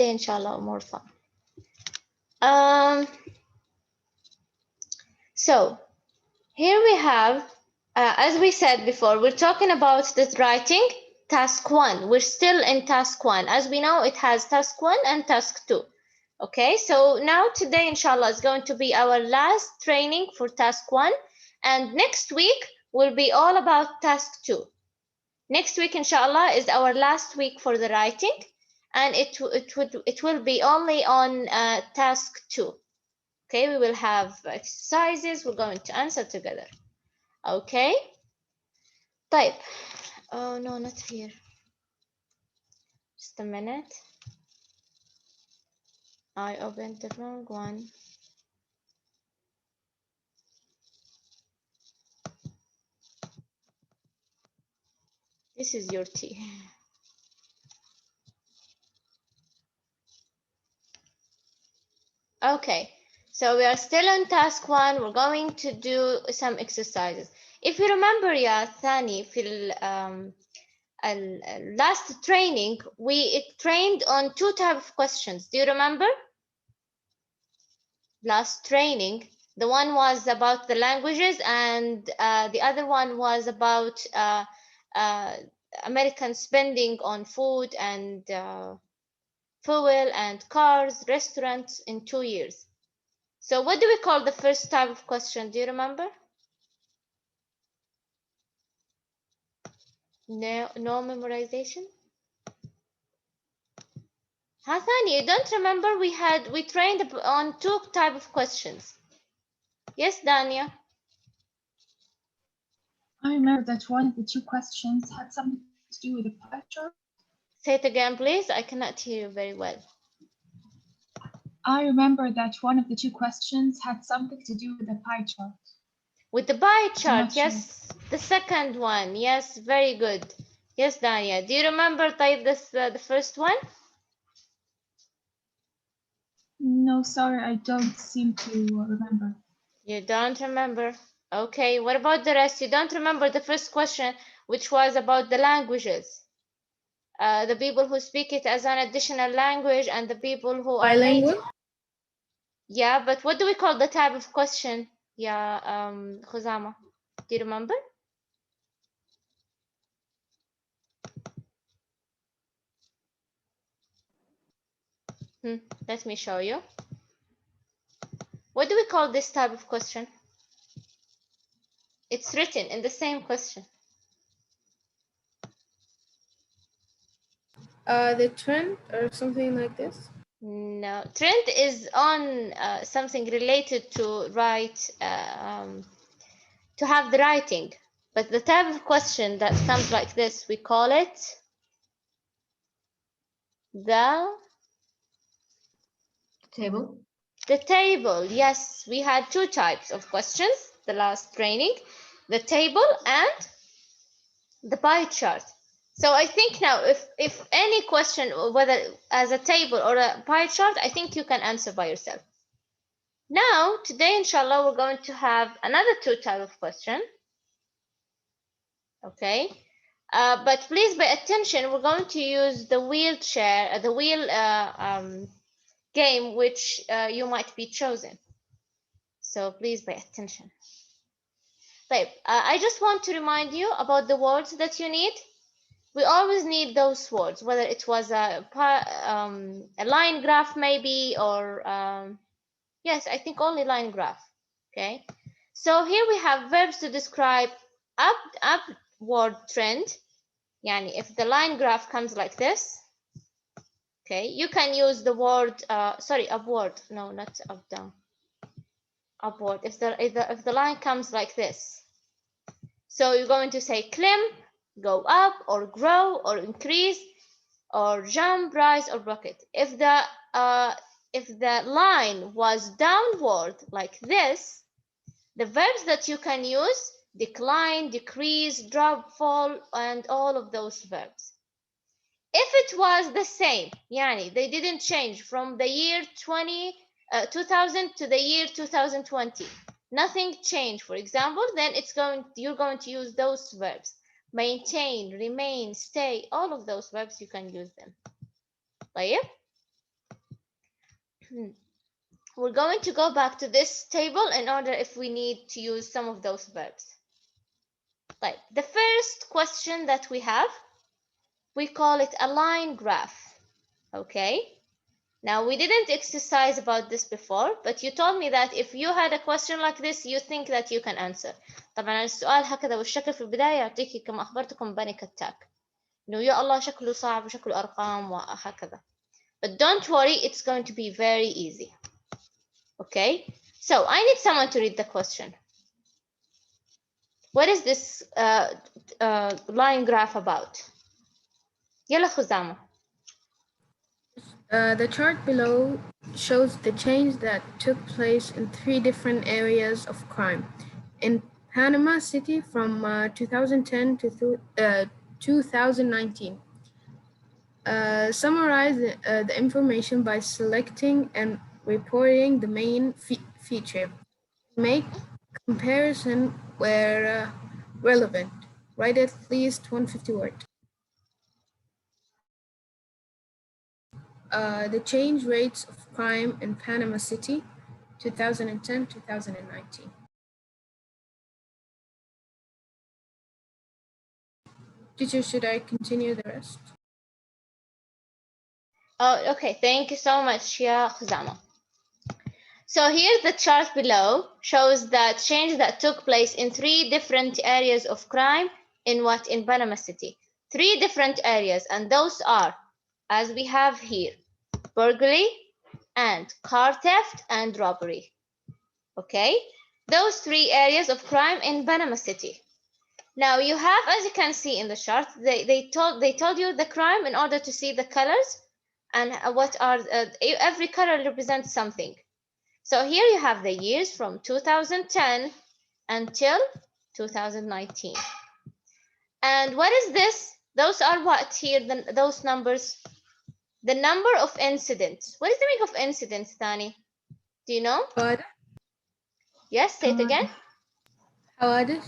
today inshallah more fun. So here we have, as we said before, we're talking about this writing task 1. We're still in task 1. As we know, it has task 1 and task 2. Okay, so now today, inshallah, is going to be our last training for task 1. And next week will be all about task 2. Next week, inshallah, is our last week for the writing. And it will be only on task 2. Okay, we will have exercises. We're going to answer together. Okay. طيب. Oh no, not here. Just a minute. I opened the wrong one. This is your tea. Okay, so we are still on task 1. We're going to do some exercises. If you remember, يا ثاني في last training, we trained on 2 types of questions. Do you remember? Last training, the one was about the languages, and the other one was about American spending on food and fuel and cars, restaurants in 2 years. So what do we call the first type of question? Do you remember? No memorization? Hathani, you don't remember we trained on 2 types of questions. Yes, Dania? I remember that one of the 2 questions had something to do with the pie chart. Say it again, please. I cannot hear you very well. I remember that one of the 2 questions had something to do with the pie chart. With the pie chart, yes. Sure. The second one, yes, very good. Yes, Dania. Do you remember the first one? No, sorry, I don't seem to remember. You don't remember? Okay, what about the rest? You don't remember the first question, which was about the languages. The people who speak it as an additional language and the people who are bilingual. Yeah, but what do we call the type of question? Yeah, Khuzama, do you remember? Let me show you. What do we call this type of question? It's written in the same question. The trend or something like this? No, trend is on something related to write, to have the writing. But the type of question that comes like this, we call it the Table. The table. Yes, we had 2 types of questions the last training, the table and the pie chart. So I think now if any question, whether as a table or a pie chart, I think you can answer by yourself. Now, today, inshallah, we're going to have another 2 types of question. Okay. But please pay attention. We're going to use the wheelchair, the wheel game, which you might be chosen. So please pay attention. I just want to remind you about the words that you need. We always need those words, whether it was a line graph maybe, or yes, I think only line graph. Okay. So here we have verbs to describe upward trend. Yani if the line graph comes like this, okay, you can use the word sorry, upward. No, not up down. Upward. If the line comes like this, so you're going to say climb, go up, or grow, or increase, or jump, rise, or rocket. If the line was downward like this, the verbs that you can use: decline, decrease, drop, fall, and all of those verbs. If it was the same, yani they didn't change from the year 2000 to the year 2020, nothing changed, for example, then you're going to use those verbs: maintain, remain, stay. All of those verbs you can use them. طيب? we're going to go back to this table in order if we need to use some of those verbs. Like the first question that we have, we call it a line graph. Okay. Now we didn't exercise about this before, but you told me that if you had a question like this, you think that you can answer. طبعا السؤال هكذا والشكل في البداية يعطيكي كما أخبرتكم بانيك أتاك. إنه يا الله شكله صعب وشكله أرقام وهكذا. But don't worry, it's going to be very easy. Okay, so I need someone to read the question. What is this line graph about? يلا خزامة. The chart below shows the change that took place in 3 different areas of crime in Panama City from 2010 to 2019. Summarize the information by selecting and reporting the main feature. Make comparison where relevant. Write at least 150 words. The change rates of crime in Panama City, 2010-2019. Teacher, should I continue the rest? Oh, okay. Thank you so much, Ya Khuzama. So here the chart below shows the change that took place in 3 different areas of crime in Panama City. 3 different areas, and those are, as we have here, burglary and car theft and robbery. Okay, those 3 areas of crime in Panama City. Now you have, as you can see in the chart, they told you the crime in order to see the colors and what are every color represents something. So here you have the years from 2010 until 2019. And what is this? Those are what here, those numbers? The number of incidents. What is the meaning of incidents, Tani? Do you know? What? Yes, say it again. Hawadith?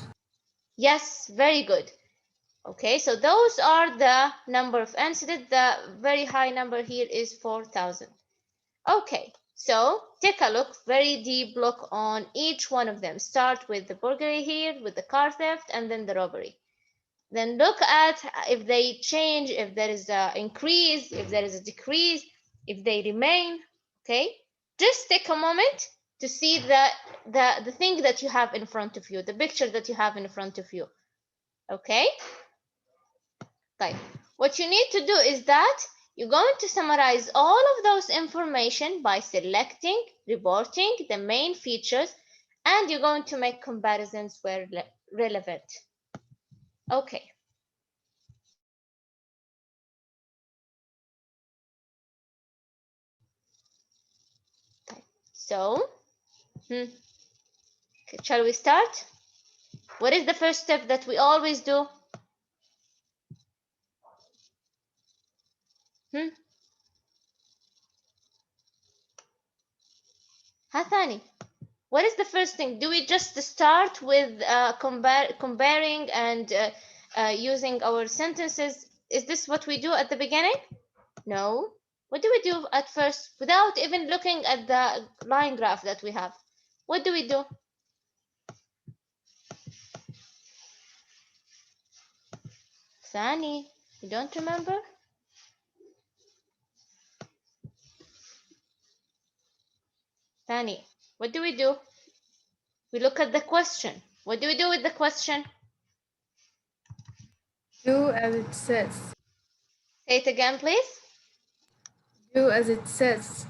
Yes, very good. Okay, so those are the number of incidents. The very high number here is 4,000. Okay, so take a look, very deep look on each one of them. Start with the burglary here, with the car theft, and then the robbery. Then look at if they change, if there is an increase, if there is a decrease, if they remain. Okay, just take a moment to see the thing that you have in front of you, the picture that you have in front of you. Okay. Right. What you need to do is that you're going to summarize all of those information by selecting, reporting the main features, and you're going to make comparisons where relevant. Okay. So, shall we start? What is the first step that we always do? Hathani, what is the first thing? Do we just start with comparing and using our sentences? Is this what we do at the beginning? No. What do we do at first without even looking at the line graph that we have? What do we do? Sani, you don't remember? Sani, what do we do? We look at the question. What do we do with the question? Do as it says. Say it again, please. Do as it says.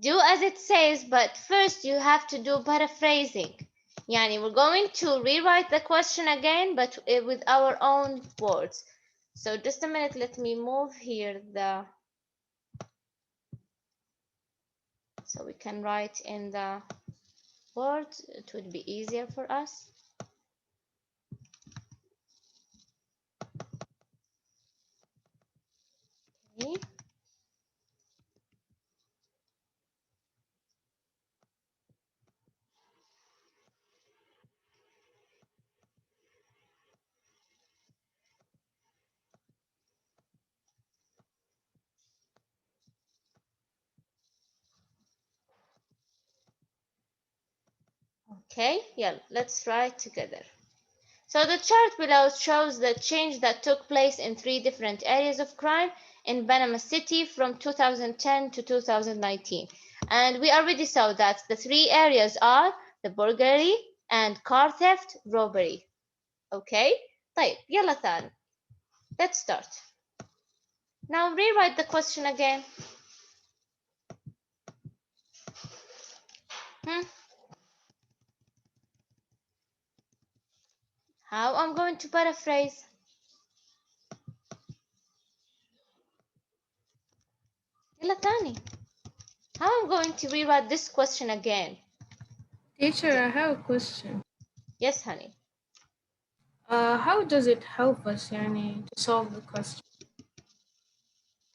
Do as it says, but first you have to do paraphrasing. Yani, we're going to rewrite the question again, but with our own words. So just a minute, let me move here so we can write in the words. It would be easier for us. Okay. Okay, yeah, let's write together. So the chart below shows the change that took place in 3 different areas of crime in Panama City from 2010 to 2019. And we already saw that the 3 areas are the burglary and car theft, robbery. Okay? طيب, يلا ثاني. Let's start. Now rewrite the question again. How I'm going to paraphrase? يلا ثاني. How I'm going to rewrite this question again? Teacher, I have a question. Yes, honey. How does it help us يعني, to solve the question?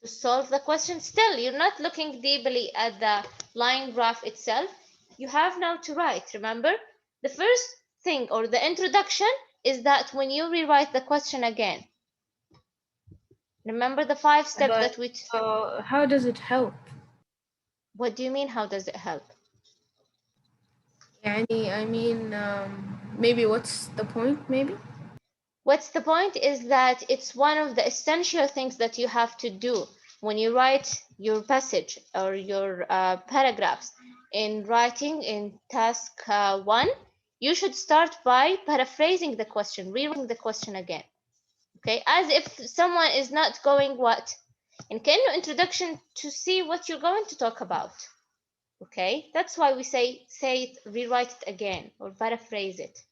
To solve the question, still you're not looking deeply at the line graph itself. You have now to write. Remember, the first thing or the introduction is that when you rewrite the question again, remember the 5 steps But that we how does it help? What do you mean, how does it help? يعني, I mean, maybe what's the point, maybe? What's the point is that it's one of the essential things that you have to do when you write your passage or your paragraphs. In writing in task 1, you should start by paraphrasing the question, rewriting the question again. Okay, as if someone is not going what? In كأنه introduction to see what you're going to talk about. Okay, that's why we say it, rewrite it again or paraphrase it.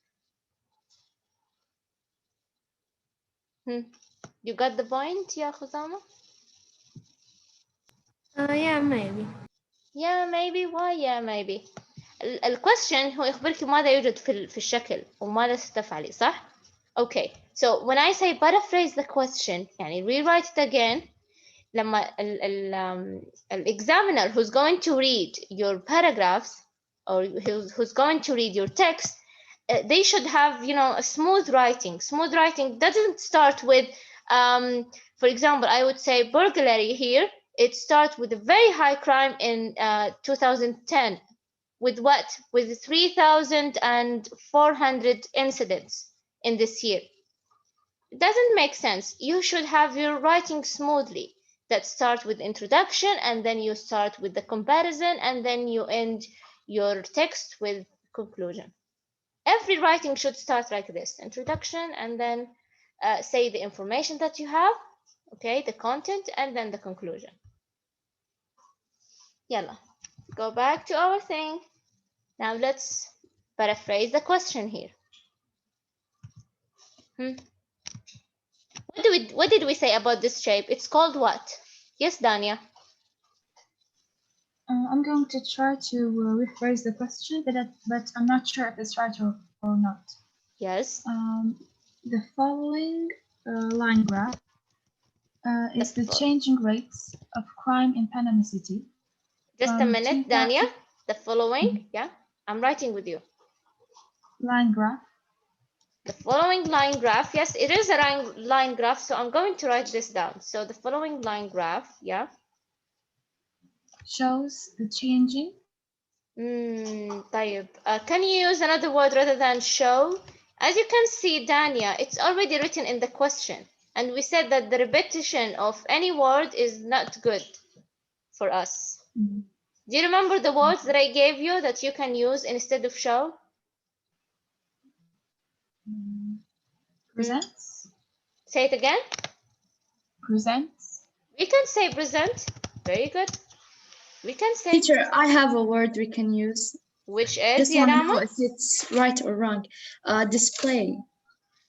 You got the point يا خزامة? Yeah, maybe. Yeah, maybe. Why yeah, maybe. الquestion هو يخبرك ماذا يوجد في الشكل وماذا ستفعلي صح؟ Okay, so when I say paraphrase the question يعني rewrite it again لما examiner who's going to read your paragraphs or who's going to read your text, they should have, you know, a smooth writing. Smooth writing doesn't start with, for example, I would say burglary here. It starts with a very high crime in 2010. With what? With 3,400 incidents in this year. It doesn't make sense. You should have your writing smoothly. That start with introduction, and then you start with the comparison, and then you end your text with conclusion. Every writing should start like this: introduction, and then say the information that you have, okay, the content, and then the conclusion. Yalla, go back to our thing. Now let's paraphrase the question here. What did we say about this shape? It's called what? Yes, Dania. I'm going to try to rephrase the question, but I'm not sure if it's right or not. Yes. The following line graph is the changing rates of crime in Panama City. Just a minute, Dania. The following, yeah, I'm writing with you. Line graph. The following line graph, yes, it is a line graph, so I'm going to write this down. So the following line graph, yeah, shows the changing. طيب. Can you use another word rather than show? As you can see, Dania, it's already written in the question. And we said that the repetition of any word is not good for us. Do you remember the words that I gave you that you can use instead of show? Presents. Say it again. Presents. We can say present. Very good. We can say. Teacher, I have a word we can use. Which is, just want to know if it's right or wrong. Display.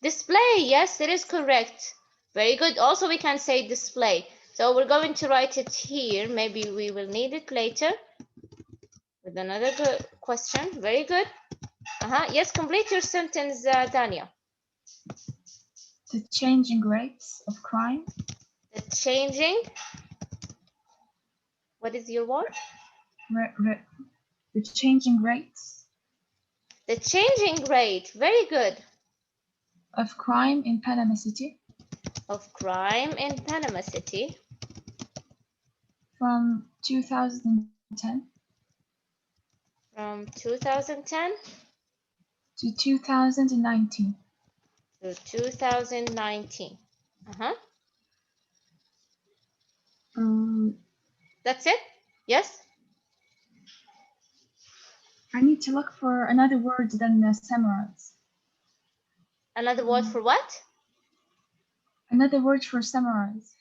Display, yes, it is correct. Very good. Also, we can say display. So we're going to write it here. Maybe we will need it later with another good question. Very good. Yes, complete your sentence, Dania. The changing rates of crime. The changing. What is your word? The changing rates. The changing rate. Very good. Of crime in Panama City. Of crime in Panama City. From 2010. From 2010. to 2019. To 2019. That's it? Yes? I need to look for another word than summarize. Another word for what? Another word for summarize.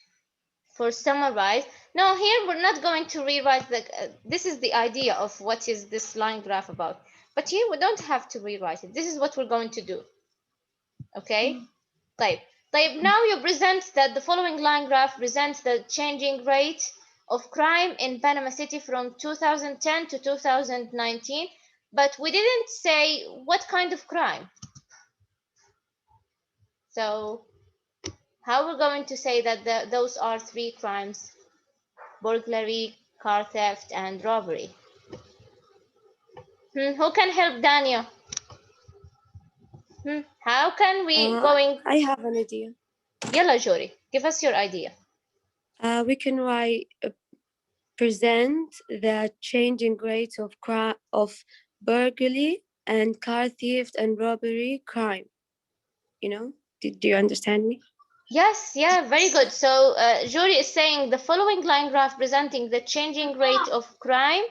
For summarize. No, here we're not going to rewrite the. This is the idea of what is this line graph about. But here we don't have to rewrite it. This is what we're going to do. Okay? طيب. Now you present that the following line graph presents the changing rate of crime in Panama City from 2010 to 2019, but we didn't say what kind of crime. So how we're going to say that those are three crimes: burglary, car theft, and robbery? Who can help Daniel? How can we going? I have an idea. Yalla Jori, give us your idea. We can write present the changing rates of burglary and car theft and robbery crime. You know, do you understand me? Yes, yeah, very good. So Jori is saying the following line graph presenting the changing rate of crime.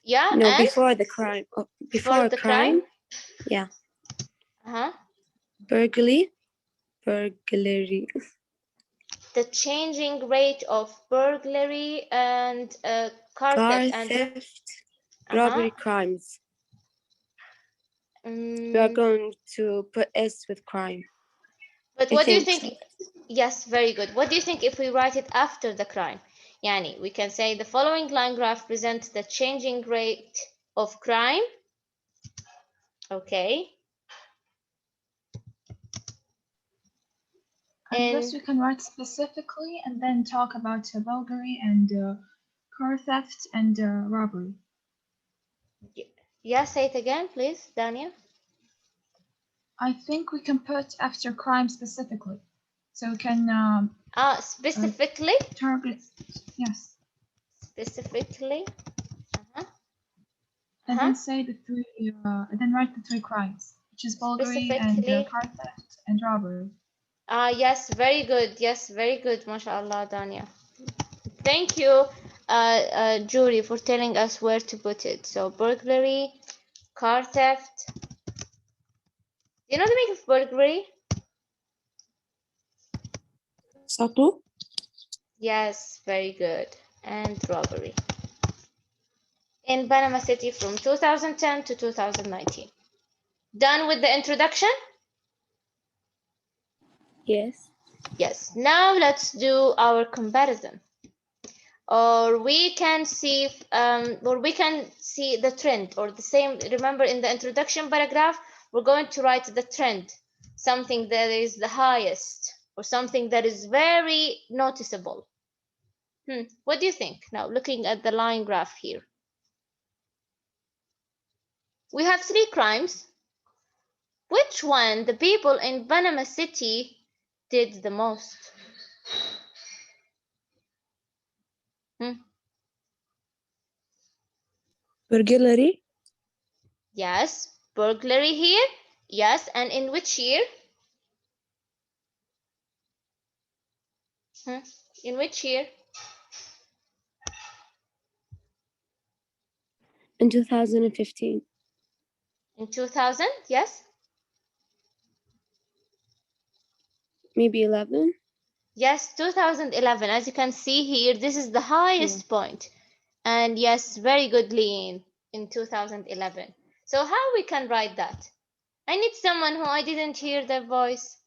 Yeah, No, and before the crime. Before the crime. Yeah. Burglary. The changing rate of burglary and car theft and robbery crimes. We are going to put S with crime. But what do you think? Yes, very good. What do you think if we write it after the crime? Yani, we can say the following line graph presents the changing rate of crime. Okay. Unless we can write specifically and then talk about burglary and car theft and robbery. Yeah, say it again, please, Daniel. I think we can put after crime specifically. So we can specifically target, yes. Specifically. And then say the three, and then write the three crimes, which is burglary and car theft and robbery. Yes, very good. Yes, very good. MashaAllah, Dania. Thank you, Jury, for telling us where to put it. So burglary, car theft. You know the meaning of burglary? Satu? Yes, very good. And robbery. In Panama City from 2010 to 2019. Done with the introduction? Yes. Yes. Now let's do our comparison. Or we can see the trend, or the same. Remember, in the introduction paragraph, we're going to write the trend, something that is the highest or something that is very noticeable. What do you think? Now, looking at the line graph here, we have three crimes. Which one the people in Panama City did the most? Burglary? Yes, burglary here. Yes, and in which year? In which year? In 2015. In 2000, yes? Maybe 11? Yes, 2011. As you can see here, this is the highest point. And yes, very good, Lean, in 2011. So how we can write that? I need someone who I didn't hear their voice.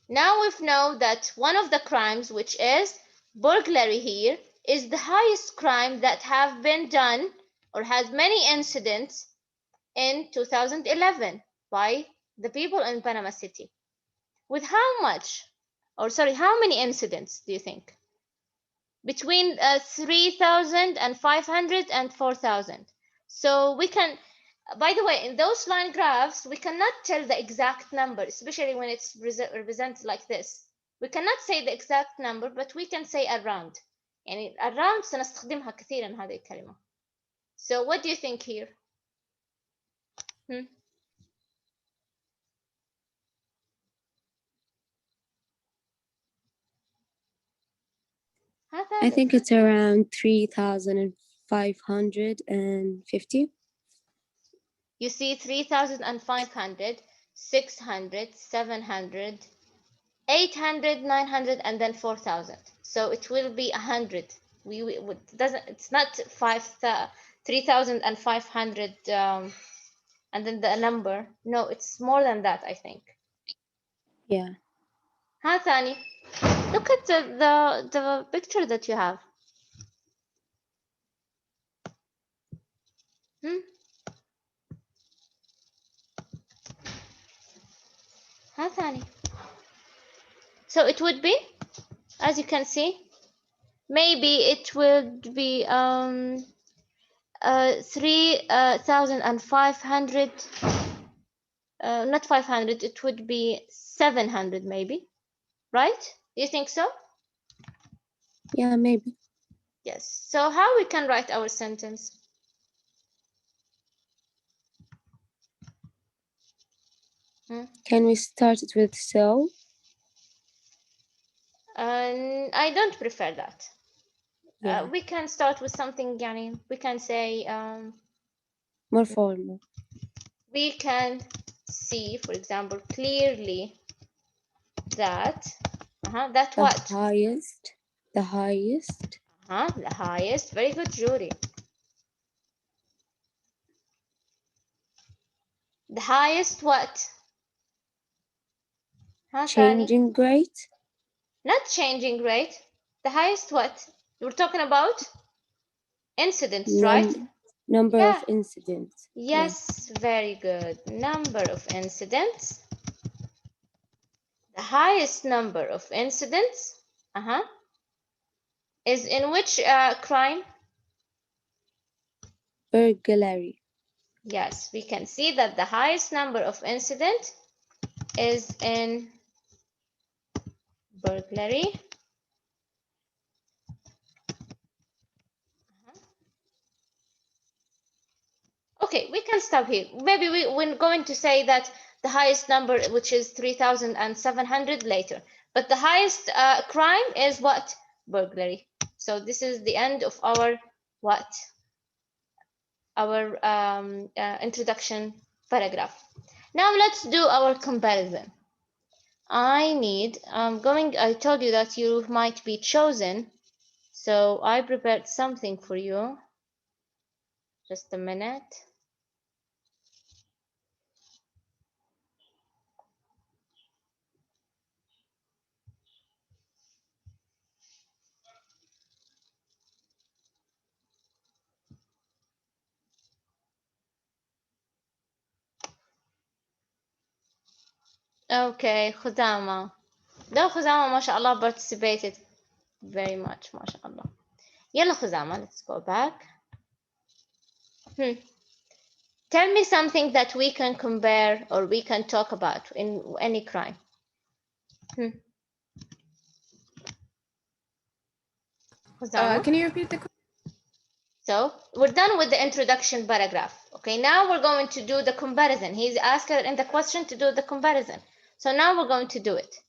Now we know that one of the crimes, which is burglary here, is the highest crime that have been done or has many incidents in 2011 by the people in Panama City. With how many incidents do you think? Between 3,000 and 500 and 4,000. So we can, by the way, in those line graphs, we cannot tell the exact number, especially when it's represented like this. We cannot say the exact number, but we can say around. يعني around سنستخدمها كثيرا هذه الكلمة. So what do you think here? I think it's around 3,550. You see 3,500, 600, 700, 800, 900, and then 4,000. So it will be 100. We doesn't. It's not 3,500 and then the number. No, it's more than that, I think. Yeah. ها ثاني. Look at the picture that you have. ها ثاني. So it would be, as you can see, maybe it would be 3,500. Not 500. It would be 700, maybe. Right? Do you think so? Yeah, maybe. Yes. So how we can write our sentence? Can we start it with so? I don't prefer that. Yeah. We can start with something, yani, we can say, More formal. we can see, for example, clearly that, that The what? highest. The highest. The highest. Very good, Judy. The highest what? Changing rate. Not changing rate. The highest what? We're talking about incidents, right? Number Yeah. of incidents. Yes, yeah. Very good. Number of incidents. The highest number of incidents is in which crime? Burglary. Yes, we can see that the highest number of incident is in burglary. Okay, we can stop here. Maybe we're going to say that the highest number, which is 3,700 later. But the highest crime is what? Burglary. So this is the end of our what? Our introduction paragraph. Now let's do our comparison. I told you that you might be chosen. So I prepared something for you. Just a minute. Okay, Khuzama. ده Khuzama ما شاء الله participated very much ما شاء الله. يلا Khuzama, let's go back. Tell me something that we can compare or we can talk about in any crime. Khuzama? Can you repeat the question? So we're done with the introduction paragraph. Okay, now we're going to do the comparison. He's asked in the question to do the comparison. So now we're going to do it.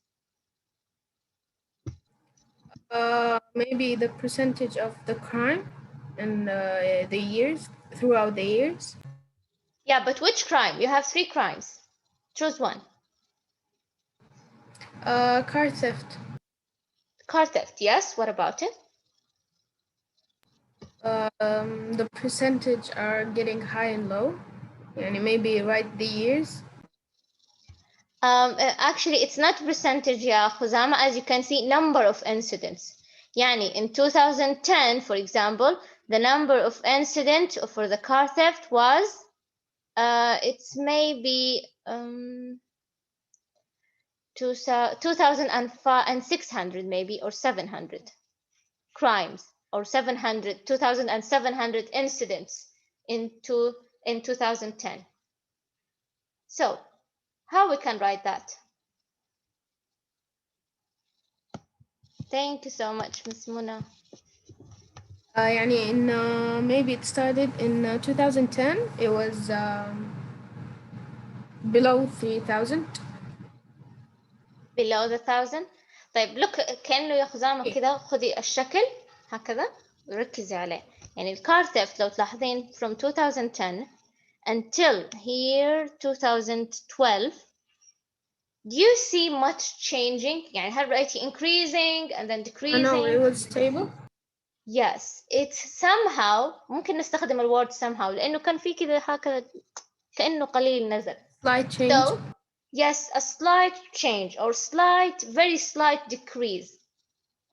Maybe the percentage of the crime and the years, throughout the years. Yeah, but which crime? You have 3 crimes. Choose one. Car theft. Car theft, yes. What about it? The percentage are getting high and low, and maybe write the years. Actually, it's not percentage, yeah, Khuzama. As you can see, number of incidents. Yani, in 2010, for example, the number of incidents for the car theft was, it's maybe 2,600 maybe, or 700 crimes, or 2,700 incidents in 2010. So how we can write that? Thank you so much, Ms. Muna. يعني in maybe it started in 2010. It was below 3,000. below the 1000. طيب look كأنه يا خزامة كده، خذي الشكل هكذا وركزي عليه. يعني الكار theft لو تلاحظين from 2010 until here 2012, do you see much changing؟ يعني هل رأيتي increasing and then decreasing؟ No, it was stable. Yes, it's somehow ممكن نستخدم الword somehow لأنه كان في كذا هكذا كأنه قليل نزل. Slight change. So, yes, a slight change or very slight decrease.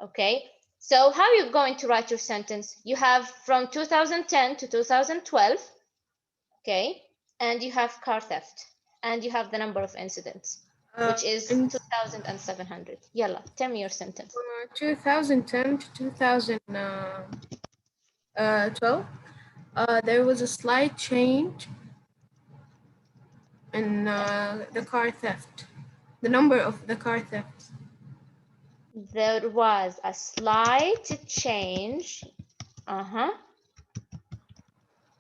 Okay, so how are you going to write your sentence? You have from 2010 to 2012, okay, and you have car theft, and you have the number of incidents, which is 2,700. Yalla, tell me your sentence. 2010 to 2012, there was a slight change in the car theft, the number of the car thefts. There was a slight change,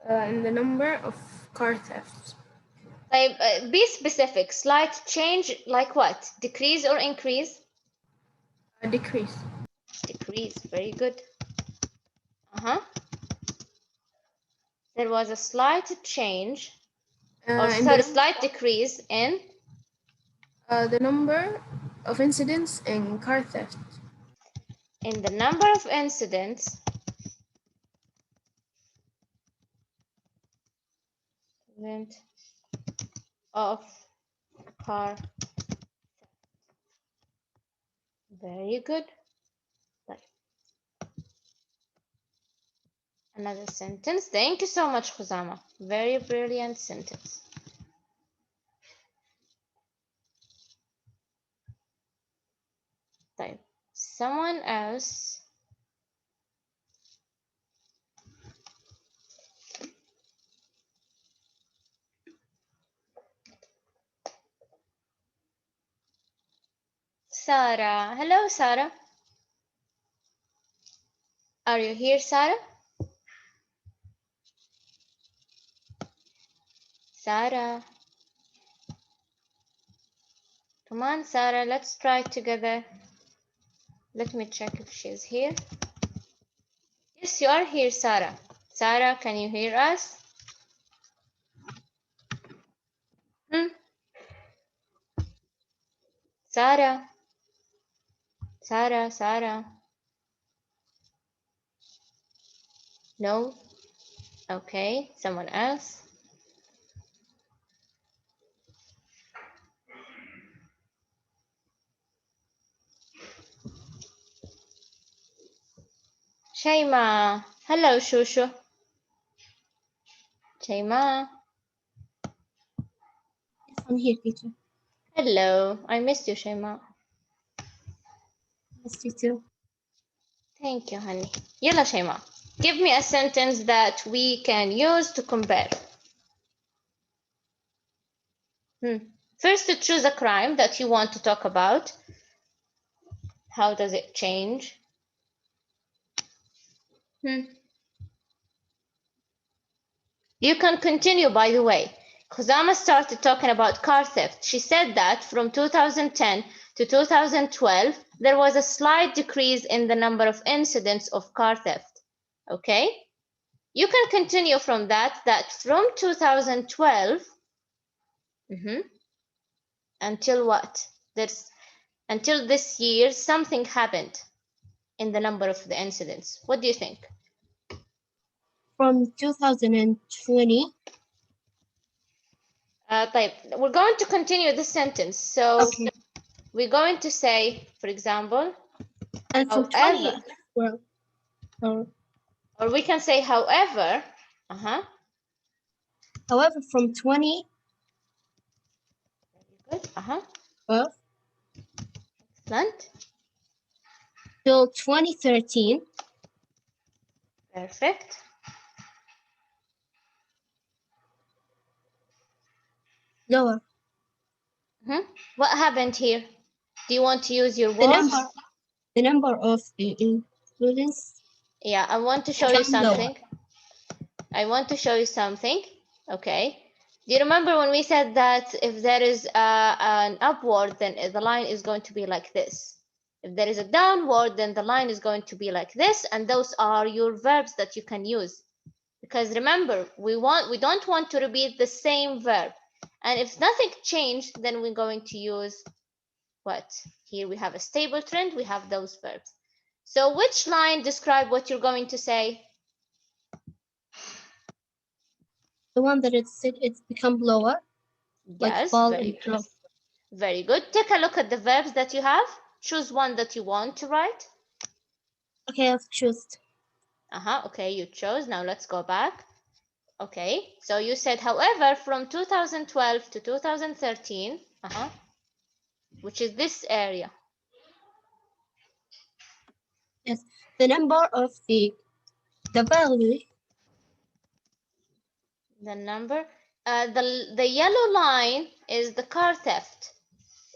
in the number of car thefts. Be specific. Slight change, like what? Decrease or increase? A decrease. Decrease. Very good. There was a slight change, or sorry, slight decrease in the number of incidents in car theft. In the number of incidents of car theft. Very good. Right. Another sentence. Thank you so much, Khuzama. Very brilliant sentence. طيب. Someone else. Sarah. Hello, Sarah. Are you here, Sarah? Sarah. Come on, Sarah. Let's try it together. Let me check if she's here. Yes, you are here, Sarah. Sarah, can you hear us? Sarah. Sarah, Sarah. No? Okay, someone else? Shaima. Hello, Shushu. Shaima. Yes, I'm here, teacher. Hello. I missed you, Shaima. Missed you too. Thank you, honey. Yalla, Shaima. Give me a sentence that we can use to compare. First, to choose a crime that you want to talk about. How does it change? You can continue, by the way. Khuzama started talking about car theft. She said that from 2010 to 2012, there was a slight decrease in the number of incidents of car theft. Okay? You can continue from that from 2012 until what? Until this year, something happened in the number of the incidents. What do you think? From 2020. طيب, we're going to continue this sentence. So Okay. we're going to say, for example, And from however, 20, well, or we can say however, however, from 20, good, well, excellent, till 2013, perfect. lower. What happened here? Do you want to use your words? The number of incidents Yeah, I want to show you Become lower. something. I want to show you something. Okay. Do you remember when we said that if there is an upward, then the line is going to be like this. If there is a downward, then the line is going to be like this. And those are your verbs that you can use. Because remember, we don't want to repeat the same verb. And if nothing changed, then we're going to use what? Here we have a stable trend. We have those verbs. So which line describe what you're going to say? The one that it's become lower, like Yes, fall very and good. drop. Very good. Take a look at the verbs that you have. Choose one that you want to write. Okay, I've chosen. Okay, you chose. Now let's go back. Okay, so you said, however, from 2012 to 2013, which is this area. Yes, the number of the value. The number, the yellow line is the car theft.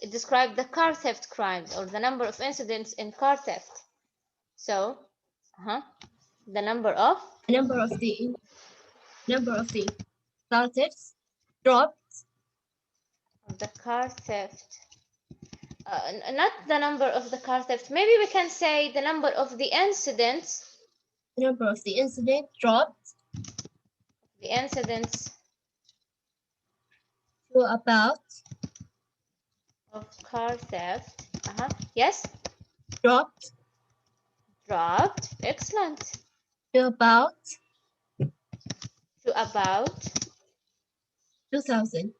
It describes the car theft crimes or the number of incidents in car theft. So, the number of The number of the car thefts dropped. the car theft. Not the number of the car theft. Maybe we can say the number of the incidents. The number of the incident dropped The incidents to about of car theft. Yes. dropped Dropped. Excellent. to about To about 2,000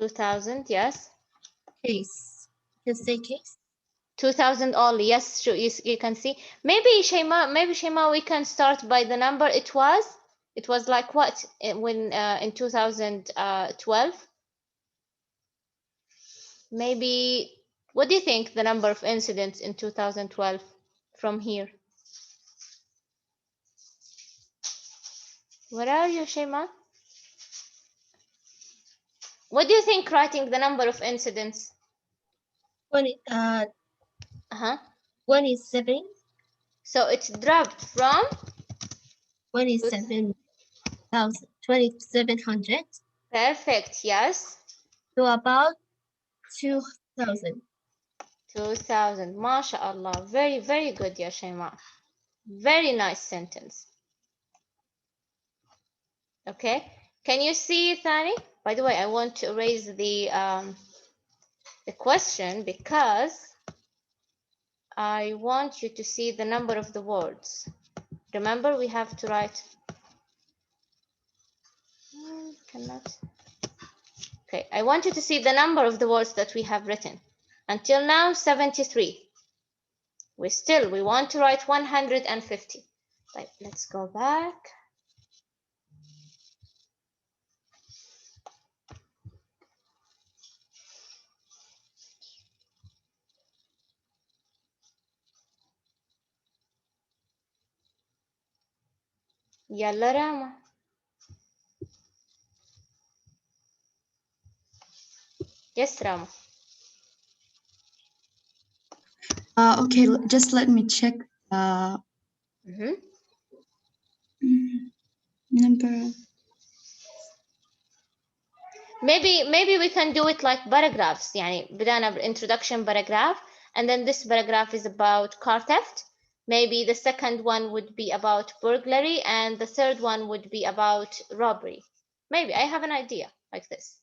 2,000. Yes. case. You can say case. 2,000 only. Yes. Sure. You can see. Maybe Shema, we can start by the number it was. It was like what when in 2012. Maybe. What do you think the number of incidents in 2012 from here? Where are you, Shema? What do you think writing the number of incidents? 27. So it's dropped from 27,700 perfect, yes, to about 2,000. 2,000. MashaAllah. Very, very good, ya Shema. Very nice sentence. Okay. Can you see, Thani? By the way, I want to erase the question because I want you to see the number of the words. Remember, we have to write. Cannot. Okay, I want you to see the number of the words that we have written. Until now, 73. We want to write 150. Right, let's go back. يلا راما. Yes, Rama. Okay, just let me check number. Maybe we can do it like paragraphs. يعني بدأنا introduction paragraph, and then this paragraph is about car theft. Maybe the second one would be about burglary, and the third one would be about robbery. Maybe I have an idea like this.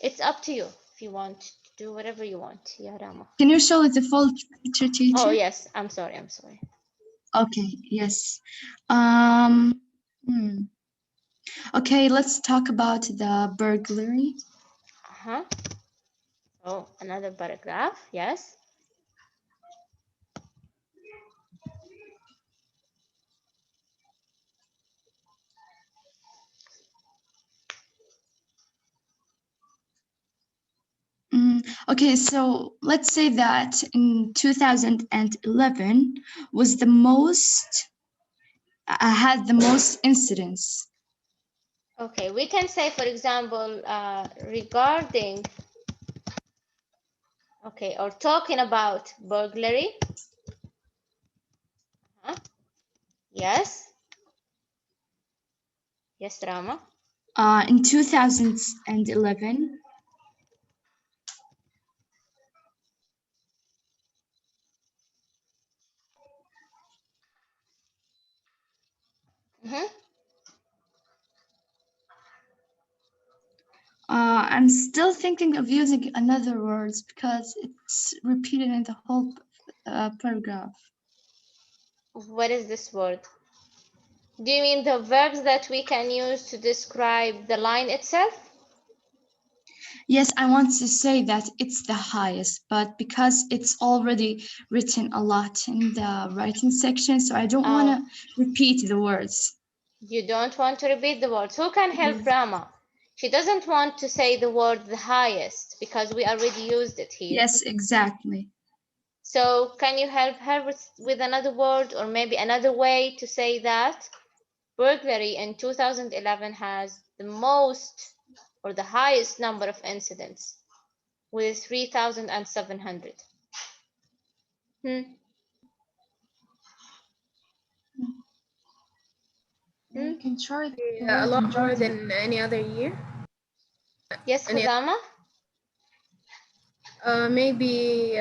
It's up to you if you want to do whatever you want. Ya Rama. Can you show the full picture, teacher? Oh yes, I'm sorry. Okay, yes. Okay, let's talk about the burglary. Oh, another paragraph. Yes. Okay, so let's say that in 2011 was the most, had the most incidents. Okay, we can say, for example, regarding. Okay, or talking about burglary. Yes. Yes, Rama. In 2011, Mm-hmm. I'm still thinking of using another words because it's repeated in the whole paragraph. What is this word? Do you mean the verbs that we can use to describe the line itself? Yes, I want to say that it's the highest, but because it's already written a lot in the writing section, so I don't want to repeat the words. You don't want to repeat the words. Who can help Rama? She doesn't want to say the word the highest because we already used it here. Yes, exactly. So can you help her with another word or maybe another way to say that? Burglary in 2011 has the most or the highest number of incidents with 3,700. You can try the A word lot more majority. than any other year. Yes, Khuzama? Maybe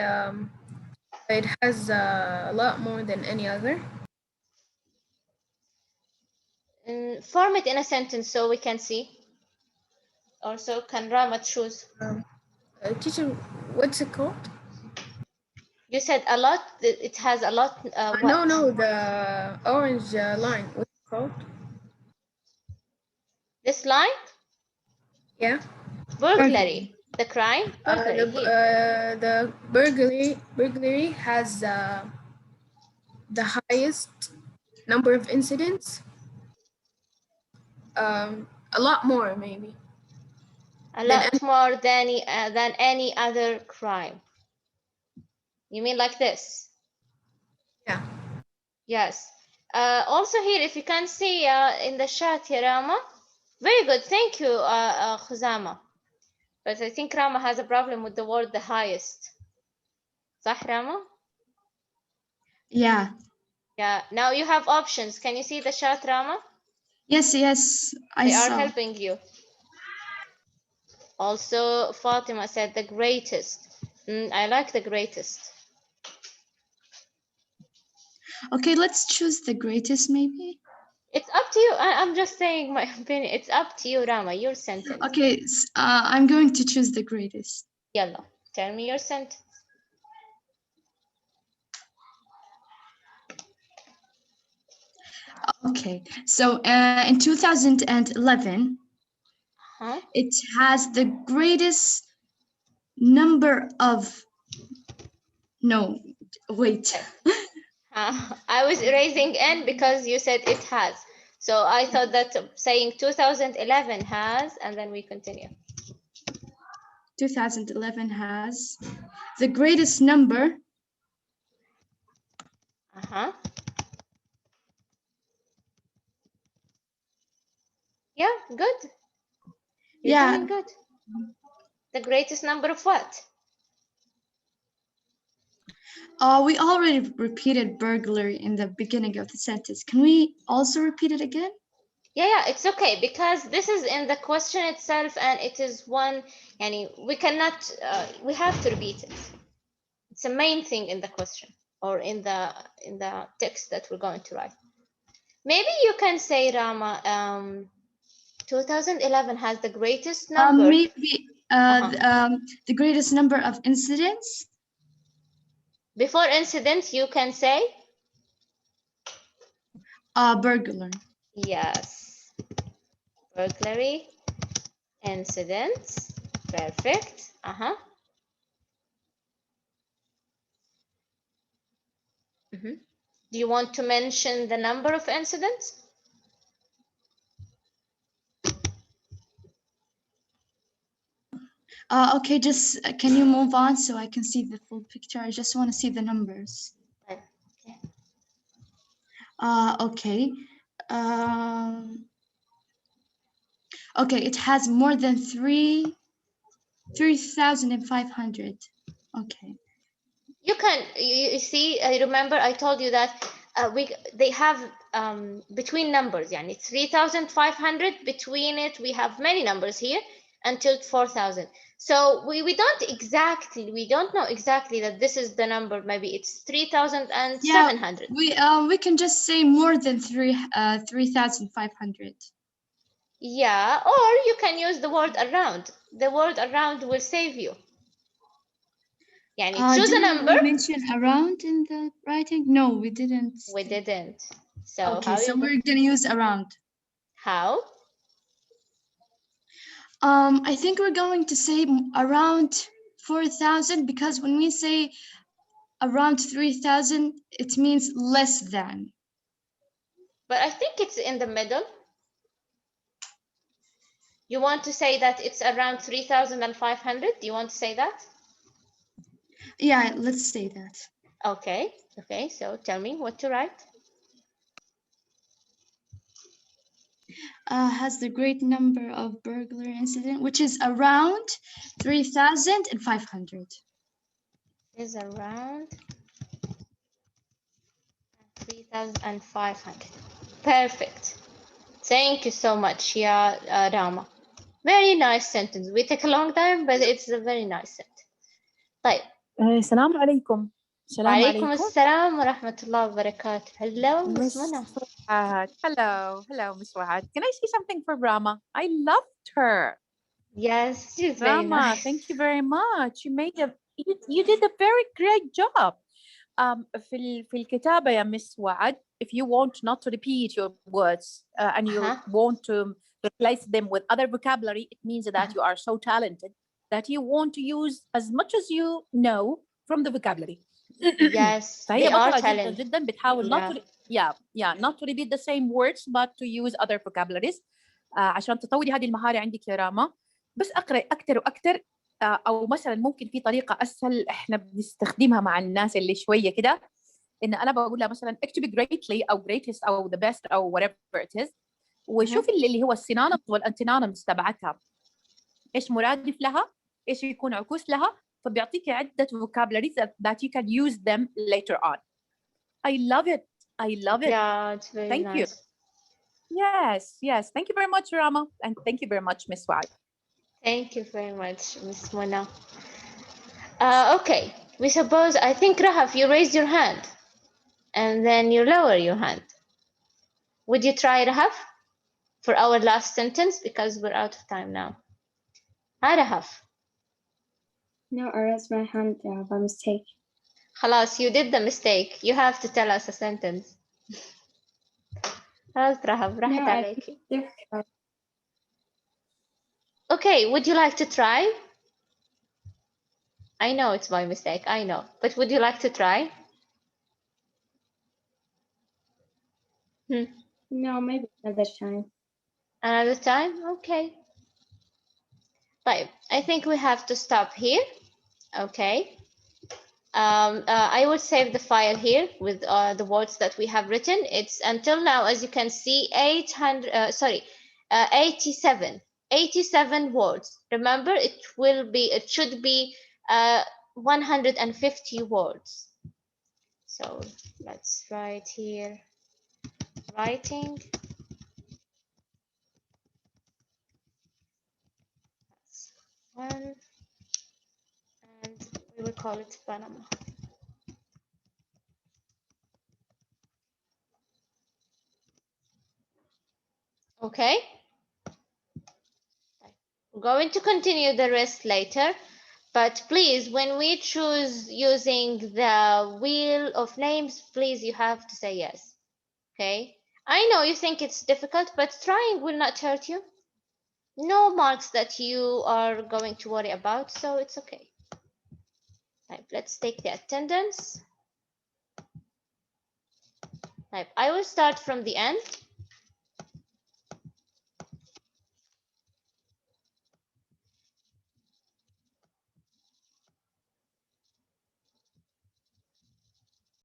it has a lot more than any other. Form it in a sentence so we can see. Also, can Rama choose? Teacher, what's it called? You said a lot. It has a lot. What? No, the orange line. What's it called? This line? Yeah. Burglary. The crime? Burglary. Here. The burglary has the highest number of incidents. A lot more maybe. A lot more than any other crime. You mean like this? Yeah. Yes. Also here, if you can see in the chat here, Rama. Very good. Thank you, Khuzama. But I think Rama has a problem with the word the highest. صح, Rama? Yeah. Yeah. Now you have options. Can you see the chat, Rama? Yes, I They are saw. helping you. Also, Fatima said the greatest. I like the greatest. Okay, let's choose the greatest maybe. It's up to you. I'm just saying my opinion. It's up to you, Rama. Your sentence. Okay, I'm going to choose the greatest. Yalla, tell me your sentence. Okay, so in 2011, it has the greatest number of. No, wait. I was erasing N because you said it has. So I thought that saying 2011 has, and then we continue. 2011 has the greatest number. Yeah, good. You're doing good. The greatest number of what? We already repeated burglary in the beginning of the sentence. Can we also repeat it again? Yeah, it's okay because this is in the question itself and it is one, we cannot, we have to repeat it. It's a main thing in the question or in the text that we're going to write. Maybe you can say, Rama, 2011 has the greatest number. Maybe the greatest number of incidents. Before incidents, you can say? Burglary. Yes. Burglary incidents. Perfect. Do you want to mention the number of incidents? Okay, just can you move on so I can see the full picture? I just want to see the numbers. Okay. Okay, it has more than 3,500. Okay. You can, you see, I remember I told you that they have between numbers, yani 3,500, between it we have many numbers here until 4,000. So we don't know exactly that this is the number. Maybe it's 3,700. Yeah, we can just say more than 3,500. Yeah, or you can use the word around. The word around will save you. Yani choose a Didn't number. we mention around in the writing? No, we didn't. We didn't. So Okay, how so you we're gonna use around. how? I think we're going to say around 4,000 because when we say around 3,000, it means less than. But I think it's in the middle. You want to say that it's around 3,500? Do you want to say that? Yeah, let's say that. Okay. Okay. So tell me what to write. Has the great number of burglary incident, which is around 3,500. Is around 3,500. Perfect. Thank you so much, yeah, Rama. Very nice sentence. We take a long time, but it's a very nice sentence. طيب. السلام عليكم. السلام وعليكم عليكم. السلام ورحمة الله وبركاته. Hello, Miss Mona. Hello, Miss Wahad. Can I say something for Rama? I loved her. Yes, she's very Rama, nice. thank you very much. You did a very great job. في الكتابة يا Miss Wahad, if you want not to repeat your words and you want to replace them with other vocabulary, it means that you are so talented that you want to use as much as you know from the vocabulary. Yes, فهي they are بطلة talented. جدا جدا بتحاول not to repeat the same words but to use other vocabularies عشان تطوري هذه المهارة عندك يا راما. بس أقرأ أكثر وأكثر أو مثلا ممكن في طريقة أسهل إحنا بنستخدمها مع الناس اللي شوية كده، إن أنا بقول لها مثلا اكتبي greatly أو greatest أو the best أو whatever it is، وشوفي اللي هو السينونيمز والأنتونيمز تبعتها إيش مرادف لها، إيش يكون عكوس لها، فبيعطيكي عدة vocabularies that you can use them later on. I love it. Yeah, it's very Thank nice. you. Yes. Thank you very much, Rama. And thank you very much, Miss Wad. Thank you very much, Miss Mona. Okay, I think Rahaf, you raised your hand and then you lower your hand. Would you try, Rahaf, for our last sentence because we're out of time now? Hi, Rahaf. No, I raised my hand by mistake. خلاص, you did the mistake. You have to tell us a sentence. خلاص رهف راحت عليكي. Okay, would you like to try? I know it's by mistake, I know. But would you like to try? No, maybe another time. Another time? Okay. طيب, I think we have to stop here. Okay. I will save the file here with the words that we have written. It's until now, as you can see, 87 words. Remember, it should be 150 words. So let's write here, writing. That's one, and we will call it Panama. Okay. We're going to continue the rest later, but please, when we choose using the wheel of names, please, you have to say yes. Okay. I know you think it's difficult, but trying will not hurt you. No marks that you are going to worry about, so it's okay. Right, let's take the attendance. Right, I will start from the end.